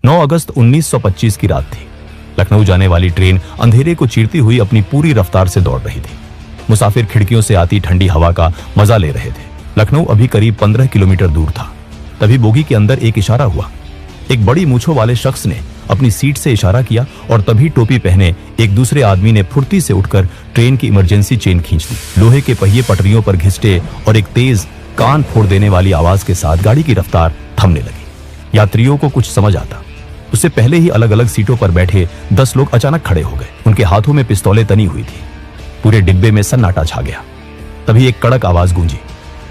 9 अगस्त 1925 की रात थी। लखनऊ जाने वाली ट्रेन अंधेरे को चीरती हुई अपनी पूरी रफ्तार से दौड़ रही थी। मुसाफिर खिड़कियों से आती ठंडी हवा का मजा ले रहे थे। लखनऊ अभी करीब 15 किलोमीटर दूर था। तभी बोगी के अंदर एक इशारा हुआ। एक बड़ी मूंछों वाले शख्स ने अपनी सीट से इशारा किया और तभी टोपी पहने एक दूसरे आदमी ने फुर्ती से उठकर ट्रेन की इमरजेंसी चेन खींच दी। लोहे के पहिए पटरियों पर घिसटे और एक तेज कान फोड़ देने वाली आवाज के साथ गाड़ी की रफ्तार थमने लगी। यात्रियों को कुछ समझ आता। उससे पहले ही अलग अलग सीटों पर बैठे 10 लोग अचानक खड़े हो गए। उनके हाथों में पिस्तौलें तनी हुई थी। पूरे डिब्बे में सन्नाटा छा गया। तभी एक कड़क आवाज गूंजी,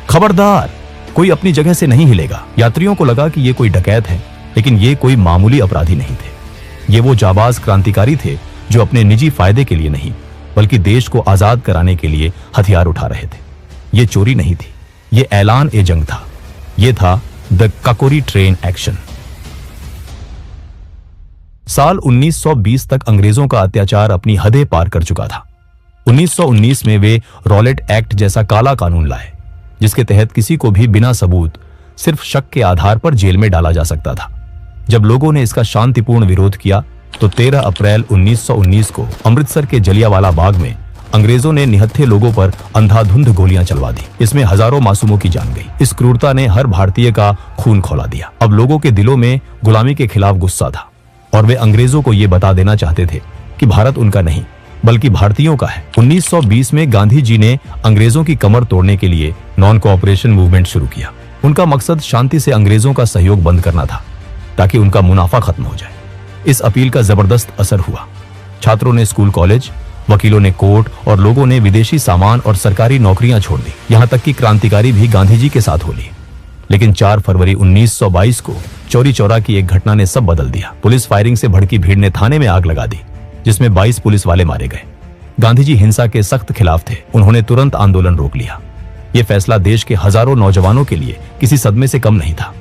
खबरदार, कोई अपनी जगह से नहीं हिलेगा। यात्रियों को लगा कि ये कोई डकैत है, लेकिन ये कोई मामूली अपराधी नहीं थे। ये वो जाबाज क्रांतिकारी थे जो अपने निजी फायदे के लिए नहीं बल्कि देश को आजाद कराने के लिए हथियार उठा रहे थे। ये चोरी नहीं थी, ये ऐलान ए जंग था। ये था द काकोरी ट्रेन एक्शन। साल 1920 तक अंग्रेजों का अत्याचार अपनी हदें पार कर चुका था। 1919 में वे रॉलेट एक्ट जैसा काला कानून लाए, जिसके तहत किसी को भी बिना सबूत सिर्फ शक के आधार पर जेल में डाला जा सकता था। जब लोगों ने इसका शांतिपूर्ण विरोध किया तो 13 अप्रैल 1919 को अमृतसर के जलियांवाला बाग में अंग्रेजों ने निहत्थे लोगों पर अंधाधुंध गोलियां चलवा दी। इसमें हजारों मासूमों की जान गई। इस क्रूरता ने हर भारतीय का खून खौला दिया। अब लोगों के दिलों में गुलामी के खिलाफ गुस्सा था और वे अंग्रेजों को ये बता देना चाहते थे कि भारत उनका नहीं बल्कि भारतीयों का है। 1920 में गांधी जी ने अंग्रेजों की कमर तोड़ने के लिए नॉन कोऑपरेशन मूवमेंट शुरू किया। उनका मकसद शांति से अंग्रेजों का सहयोग बंद करना था ताकि उनका मुनाफा खत्म हो जाए। इस अपील का जबरदस्त असर हुआ। छात्रों ने स्कूल कॉलेज, वकीलों ने कोर्ट और लोगों ने विदेशी सामान और सरकारी नौकरियां छोड़ दी। यहां तक कि क्रांतिकारी भी गांधी जी के साथ हो लिए। लेकिन 4 फरवरी 1922 को चौरी चौरा की एक घटना ने सब बदल दिया। पुलिस फायरिंग से भड़की भीड़ ने थाने में आग लगा दी, जिसमें 22 पुलिस वाले मारे गए। गांधी जी हिंसा के सख्त खिलाफ थे। उन्होंने तुरंत आंदोलन रोक लिया। यह फैसला देश के हजारों नौजवानों के लिए किसी सदमे से कम नहीं था।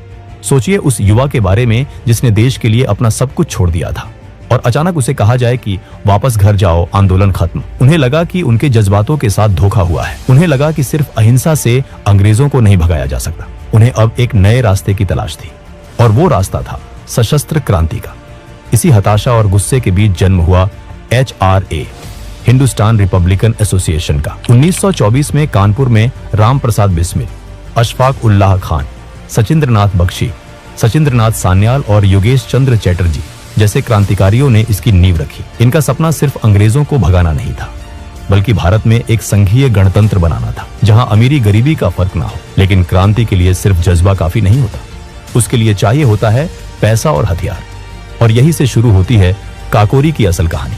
सोचिए उस युवा के बारे में जिसने देश के लिए अपना सब कुछ छोड़ दिया था और अचानक उसे कहा जाए कि वापस घर जाओ, आंदोलन खत्म। उन्हें लगा कि उनके जज्बातों के साथ धोखा हुआ है। उन्हें लगा कि सिर्फ अहिंसा से अंग्रेजों को नहीं भगाया जा सकता। उन्हें अब एक नए रास्ते की तलाश थी और वो रास्ता था सशस्त्र क्रांति का। इसी हताशा और गुस्से के बीच जन्म हुआ HRA, हिंदुस्तान रिपब्लिकन एसोसिएशन का। 1924 में कानपुर में राम प्रसाद बिस्मिल, अशफाक उल्लाह खान, सचिंद्रनाथ बख्शी, सचिंद्रनाथ सान्याल और योगेश चंद्र चैटर्जी जैसे क्रांतिकारियों ने इसकी नींव रखी। इनका सपना सिर्फ अंग्रेजों को भगाना नहीं था बल्कि भारत में एक संघीय गणतंत्र बनाना था जहां अमीरी गरीबी का फर्क ना हो। लेकिन क्रांति के लिए सिर्फ जज्बा काफी नहीं होता, उसके लिए चाहिए होता है पैसा और हथियार। और यही से शुरू होती है काकोरी की असल कहानी।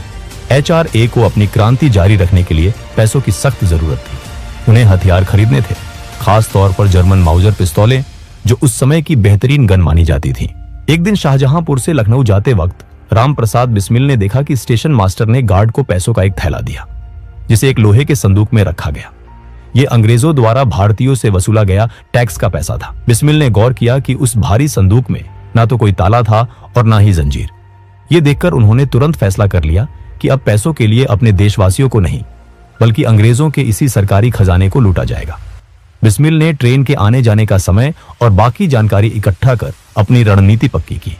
HRA को अपनी क्रांति जारी रखने के लिए पैसों की सख्त जरूरत थी। उन्हें हथियार खरीदने थे, खास तौर पर जर्मन माउजर पिस्तौलें जो उस समय की बेहतरीन गन मानी जाती थी। एक दिन शाहजहांपुर से लखनऊ जाते वक्त राम प्रसाद बिस्मिल ने देखा कि स्टेशन मास्टर ने गार्ड को पैसों का एक थैला दिया, जिसे एक लोहे के संदूक में रखा गया। ये अंग्रेजों द्वारा भारतीयों से वसूला गया टैक्स का पैसा था। बिस्मिल ने गौर किया कि उस भारी संदूक में ना तो कोई ताला था और ना ही जंजीर। ये देखकर उन्होंने तुरंत फैसला कर लिया कि अब पैसों के लिए अपने देशवासियों को नहीं बल्कि अंग्रेजों के इसी सरकारी खजाने को लूटा जाएगा। बिस्मिल ने ट्रेन के आने जाने का समय और बाकी जानकारी इकट्ठा कर अपनी रणनीति पक्की की।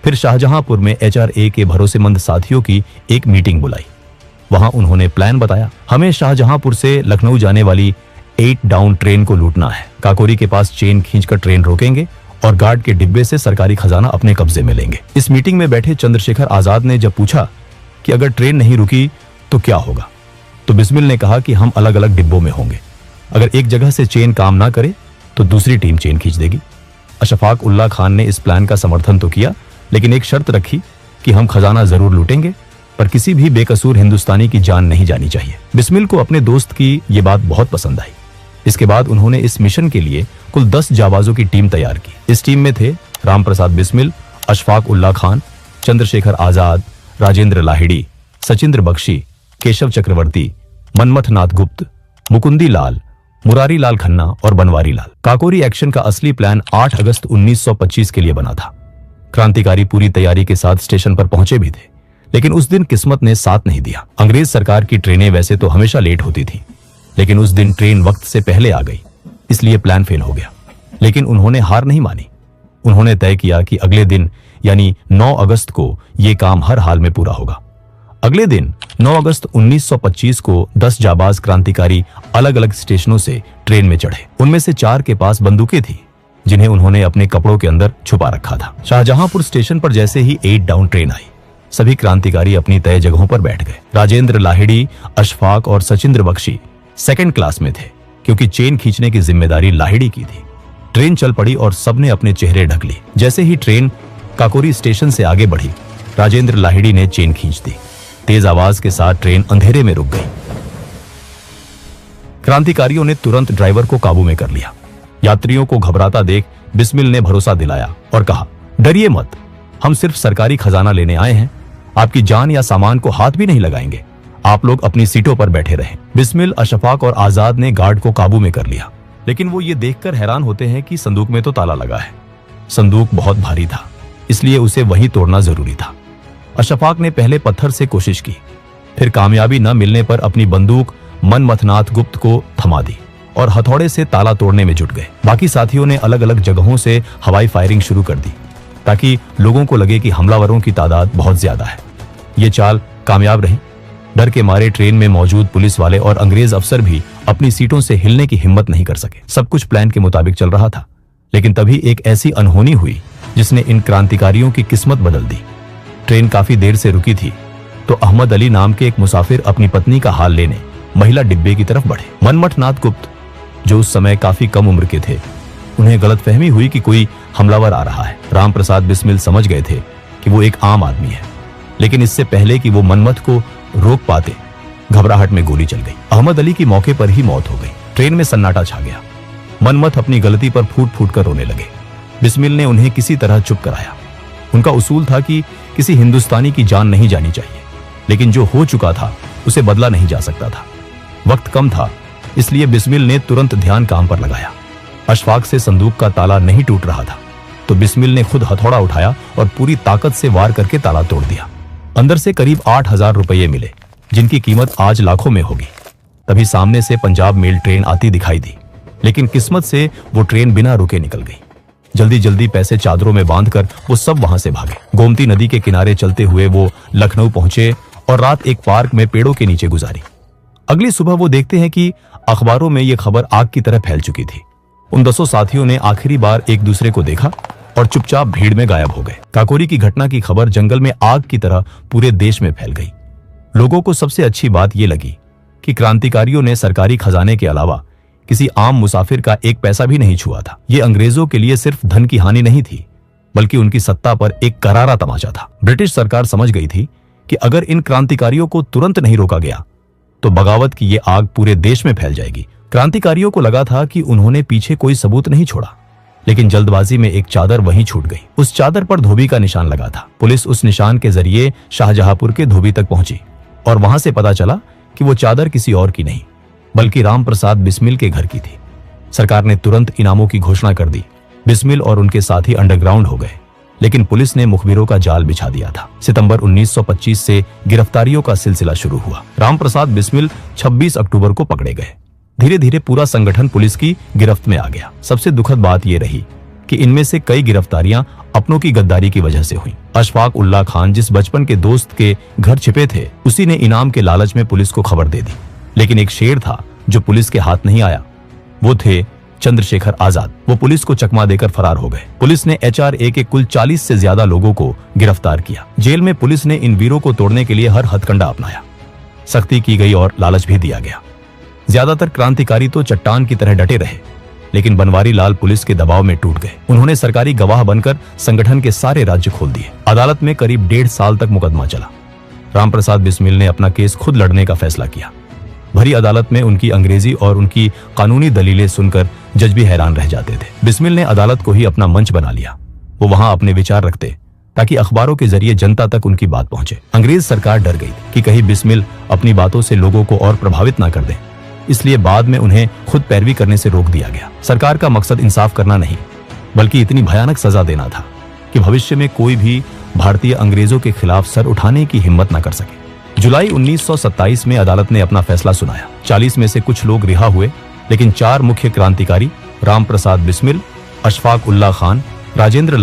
फिर शाहजहांपुर में HRA के भरोसेमंद साथियों की एक मीटिंग बुलाई। वहां उन्होंने प्लान बताया। हमें शाहजहांपुर से लखनऊ जाने वाली 8 डाउन ट्रेन को लूटना है। काकोरी के पास चेन खींचकर ट्रेन रोकेंगे और गार्ड के डिब्बे से सरकारी खजाना अपने कब्जे में लेंगे। इस मीटिंग में बैठे चंद्रशेखर आजाद ने जब पूछा कि अगर ट्रेन नहीं रुकी तो क्या होगा, तो बिस्मिल ने कहा कि हम अलग अलग डिब्बों में होंगे। अगर एक जगह से चेन काम ना करे तो दूसरी टीम चेन खींच देगी। अशफाक उल्लाह खान ने इस प्लान का समर्थन तो किया, लेकिन एक शर्त रखी कि हम खजाना जरूर लूटेंगे पर किसी भी बेकसूर हिंदुस्तानी की जान नहीं जानी चाहिए। बिस्मिल को अपने दोस्त की ये बात बहुत पसंद आई। इसके बाद उन्होंने इस मिशन के लिए कुल 10 जाबाजों की टीम तैयार की। इस टीम में थे राम प्रसाद बिस्मिल, अशफाक उल्लाह खान, चंद्रशेखर आजाद, राजेंद्र लाहिड़ी, सचिंद्र बख्शी, केशव चक्रवर्ती, मनमथ नाथ गुप्त, मुकुंदी लाल, मुरारी लाल खन्ना और बनवारी लाल। काकोरी एक्शन का असली प्लान 8 अगस्त 1925 के लिए बना था। क्रांतिकारी पूरी तैयारी के साथ स्टेशन पर पहुंचे भी थे, लेकिन उस दिन किस्मत ने साथ नहीं दिया। अंग्रेज सरकार की ट्रेनें वैसे तो हमेशा लेट होती थी, लेकिन उस दिन ट्रेन वक्त से पहले आ गई, इसलिए प्लान फेल हो गया। लेकिन उन्होंने हार नहीं मानी। उन्होंने तय किया कि अगले दिन यानी 9 अगस्त को ये काम हर हाल में पूरा होगा। अगले दिन 9 अगस्त 1925 को 10 जाबाज क्रांतिकारी अलग अलग स्टेशनों से ट्रेन में चढ़े। उनमें से 4 के पास बंदूकें थी जिन्हें उन्होंने अपने कपड़ों के अंदर छुपा रखा था। शाहजहांपुर स्टेशन पर जैसे ही 8 डाउन ट्रेन आई, सभी क्रांतिकारी अपनी तय जगहों पर बैठ गए। राजेंद्र लाहिड़ी, अशफाक और सचिंद्र बख्शी सेकंड क्लास में थे क्योंकि चेन खींचने की जिम्मेदारी लाहिड़ी की थी। ट्रेन चल पड़ी और सबने अपने चेहरे ढक लिए। जैसे ही ट्रेन काकोरी स्टेशन से आगे बढ़ी, राजेंद्र लाहिड़ी ने चेन खींच दी। तेज आवाज के साथ ट्रेन अंधेरे में रुक गई। क्रांतिकारियों ने तुरंत ड्राइवर को काबू में कर लिया। यात्रियों को घबराता देख बिस्मिल ने भरोसा दिलाया और कहा, डरिए मत, हम सिर्फ सरकारी खजाना लेने आए हैं, आपकी जान या सामान को हाथ भी नहीं लगाएंगे, आप लोग अपनी सीटों पर बैठे रहें। बिस्मिल, अशफाक और आजाद ने गार्ड को काबू में कर लिया, लेकिन वो ये देखकर हैरान होते हैं कि संदूक में तो ताला लगा है। संदूक बहुत भारी था, इसलिए उसे वहीं तोड़ना जरूरी था। अशफाक ने पहले पत्थर से कोशिश की, फिर कामयाबी न मिलने पर अपनी बंदूक मनमथनाथ गुप्त को थमा दी और हथौड़े से ताला तोड़ने में जुट गए। बाकी साथियों ने अलग अलग जगहों से हवाई फायरिंग शुरू कर दी ताकि लोगों को लगे कि हमलावरों की तादाद बहुत ज्यादा है। ये चाल कामयाब रही। डर के मारे ट्रेन में मौजूद पुलिस वाले और अंग्रेज अफसर भी अपनी सीटों से हिलने की हिम्मत नहीं कर सके। सब कुछ प्लान के मुताबिक चल रहा था, लेकिन तभी एक ऐसी अनहोनी हुई जिसने इन क्रांतिकारियों की किस्मत बदल दी। ट्रेन काफी देर से रुकी थी तो अहमद अली नाम के एक मुसाफिर अपनी पत्नी का हाल लेने महिला डिब्बे की तरफ बढ़े। मनमथनाथ गुप्त, जो उस समय काफी कम उम्र के थे, उन्हें गलतफहमी हुई कि कोई हमलावर आ रहा है। राम प्रसाद बिस्मिल समझ गए थे कि वो एक आम आदमी है, लेकिन इससे पहले कि वो मनमथ को रोक पाते, घबराहट में गोली चल गई। अहमद अली की मौके पर ही मौत हो गई। ट्रेन में सन्नाटा छा गया। मनमथ अपनी गलती पर फूट फूट कर रोने लगे। बिस्मिल ने उन्हें किसी तरह चुप कराया। उनका उसूल था कि किसी हिंदुस्तानी की जान नहीं जानी चाहिए, लेकिन जो हो चुका था उसे बदला नहीं जा सकता था। वक्त कम था, इसलिए बिस्मिल ने तुरंत ध्यान काम पर लगाया। अशफाक से संदूक का ताला नहीं टूट रहा था, तो बिस्मिल ने खुद हथौड़ा उठाया और पूरी ताकत से वार करके ताला तोड़ दिया। अंदर से करीब 8,000 रुपये मिले, जिनकी कीमत आज लाखों में होगी। तभी सामने से पंजाब मेल ट्रेन आती दिखाई दी, लेकिन किस्मत से वो ट्रेन बिना रुके निकल गई। जल्दी जल्दी पैसे चादरों में बांधकर वो सब वहां से भागे। गोमती नदी के किनारे चलते हुए वो लखनऊ पहुंचे और रात एक पार्क में पेड़ों के नीचे गुजारी। अगली सुबह वो देखते हैं कि अखबारों में ये खबर आग की तरह फैल चुकी थी। उन 10 साथियों ने आखिरी बार एक दूसरे को देखा और चुपचाप भीड़ में गायब हो गए। काकोरी की घटना की खबर जंगल में आग की तरह पूरे देश में फैल गई। लोगों को सबसे अच्छी बात यह लगी कि क्रांतिकारियों ने सरकारी खजाने के अलावा किसी आम मुसाफिर का एक पैसा भी नहीं छुआ था। ये अंग्रेजों के लिए सिर्फ धन की हानि नहीं थी, बल्कि उनकी सत्ता पर एक करारा तमाचा था। ब्रिटिश सरकार समझ गई थी कि अगर इन क्रांतिकारियों को तुरंत नहीं रोका गया तो बगावत की ये आग पूरे देश में फैल जाएगी। क्रांतिकारियों को लगा था कि उन्होंने पीछे कोई सबूत नहीं छोड़ा, लेकिन जल्दबाजी में एक चादर वहीं छूट गई। उस चादर पर धोबी का निशान लगा था। पुलिस उस निशान के जरिए शाहजहांपुर के धोबी तक पहुंची और वहां से पता चला कि वो चादर किसी और की नहीं, बल्कि राम प्रसाद बिस्मिल के घर की थी। सरकार ने तुरंत इनामों की घोषणा कर दी। बिस्मिल और उनके साथी अंडरग्राउंड हो गए, लेकिन पुलिस ने मुखबिरों का जाल बिछा दिया था। सितंबर 1925 से गिरफ्तारियों का सिलसिला शुरू हुआ। राम प्रसाद बिस्मिल 26 अक्टूबर को पकड़े गए। धीरे धीरे पूरा संगठन पुलिस की गिरफ्त में आ गया। सबसे दुखद बात यह रही कि इनमें से कई गिरफ्तारियां अपनों की गद्दारी की वजह से हुई। अशफाक उल्लाह खान, जिस बचपन के दोस्त के घर छिपे थे, उसी ने इनाम के लालच में पुलिस को खबर दे दी। लेकिन एक शेर था जो पुलिस के हाथ नहीं आया। वो थे चंद्रशेखर आजाद। वो पुलिस को चकमा देकर फरार हो गए। पुलिस ने HRA के कुल 40 से ज्यादा लोगों को गिरफ्तार किया। जेल में पुलिस ने इन वीरों को तोड़ने के लिए हर हथकंडा अपनाया। सख्ती की गई और लालच भी दिया गया। ज्यादातर क्रांतिकारी तो चट्टान की तरह डटे रहे, लेकिन बनवारी लाल पुलिस के दबाव में टूट गए। उन्होंने सरकारी गवाह बनकर संगठन के सारे राज्य खोल दिए। अदालत में करीब 1.5 साल तक मुकदमा चला। रामप्रसाद बिस्मिल ने अपना केस खुद लड़ने का फैसला किया। भरी अदालत में उनकी अंग्रेजी और उनकी कानूनी दलीलें सुनकर जज भी हैरान रह जाते थे। बिस्मिल ने अदालत को ही अपना मंच बना लिया। वो वहां अपने विचार रखते ताकि अखबारों के जरिए जनता तक उनकी बात पहुंचे। अंग्रेज सरकार डर गई कि कहीं बिस्मिल अपनी बातों से लोगों को और प्रभावित ना कर दें, इसलिए बाद में उन्हें खुद पैरवी करने से रोक दिया गया। सरकार का मकसद इंसाफ करना नहीं, बल्कि इतनी भयानक सजा देना था कि भविष्य में कोई भी भारतीय अंग्रेजों के खिलाफ सर उठाने की हिम्मत न कर सके। जुलाई 1927 में अदालत ने अपना फैसला सुनाया। 40 में से कुछ लोग रिहा हुए, लेकिन 4 मुख्य क्रांतिकारी राम प्रसाद बिस्मिल, अशफाक उल्लाह खान, राजेंद्र